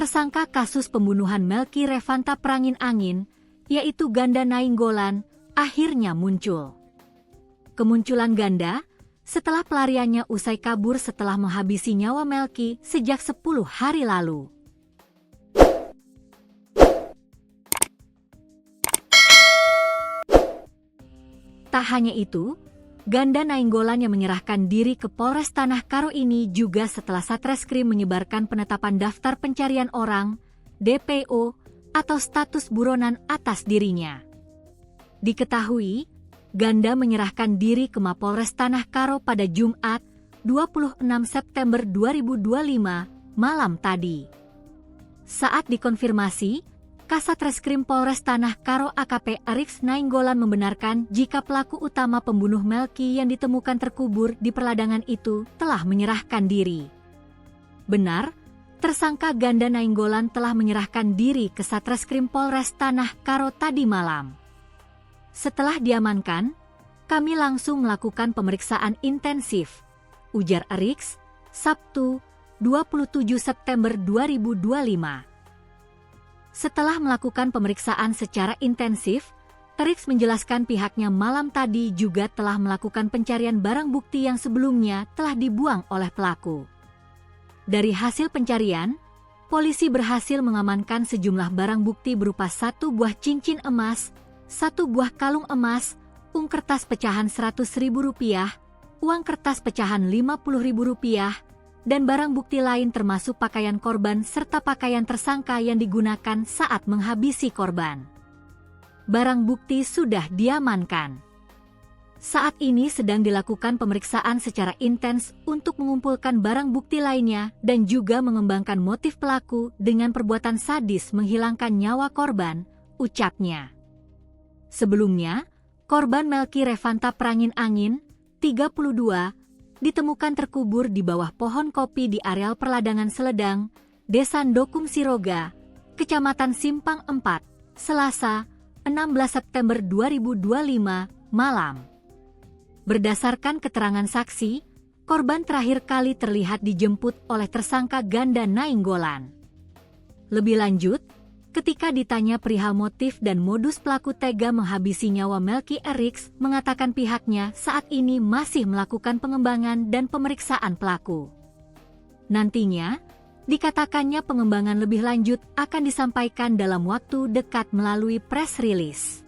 tersangka kasus pembunuhan Melky Revanta Prangin-Angin, yaitu Ganda Nainggolan, akhirnya muncul. Kemunculan Ganda setelah pelariannya usai kabur setelah menghabisi nyawa Melky sejak 10 hari lalu. Tak hanya itu, Ganda Nainggolan yang menyerahkan diri ke Polres Tanah Karo ini juga setelah Satreskrim menyebarkan penetapan daftar pencarian orang, DPO, atau status buronan atas dirinya. Diketahui, Ganda menyerahkan diri ke Mapolres Tanah Karo pada Jumat, 26 September 2025, malam tadi. Saat dikonfirmasi, Kasatreskrim Polres Tanah Karo AKP Arix Nainggolan membenarkan jika pelaku utama pembunuh Melky yang ditemukan terkubur di perladangan itu telah menyerahkan diri. Benar, tersangka Ganda Nainggolan telah menyerahkan diri ke Satreskrim Polres Tanah Karo tadi malam. Setelah diamankan, kami langsung melakukan pemeriksaan intensif, ujar Arix, Sabtu, 27 September 2025. Setelah melakukan pemeriksaan secara intensif, Arix menjelaskan pihaknya malam tadi juga telah melakukan pencarian barang bukti yang sebelumnya telah dibuang oleh pelaku. Dari hasil pencarian, polisi berhasil mengamankan sejumlah barang bukti berupa 1 buah cincin emas, 1 buah kalung emas, uang kertas pecahan Rp100.000, uang kertas pecahan Rp50.000, dan barang bukti lain termasuk pakaian korban serta pakaian tersangka yang digunakan saat menghabisi korban. Barang bukti sudah diamankan. Saat ini sedang dilakukan pemeriksaan secara intens untuk mengumpulkan barang bukti lainnya dan juga mengembangkan motif pelaku dengan perbuatan sadis menghilangkan nyawa korban, ucapnya. Sebelumnya, korban Melky Revanta Prangin-Angin, 32, ditemukan terkubur di bawah pohon kopi di areal perladangan Seledang, Desa Ndokum Siroga, Kecamatan Simpang 4, Selasa, 16 September 2025, malam. Berdasarkan keterangan saksi, korban terakhir kali terlihat dijemput oleh tersangka Ganda Nainggolan. Lebih lanjut, ketika ditanya perihal motif dan modus pelaku tega menghabisi nyawa Melky, Arix mengatakan pihaknya saat ini masih melakukan pengembangan dan pemeriksaan pelaku. Nantinya, dikatakannya pengembangan lebih lanjut akan disampaikan dalam waktu dekat melalui press release.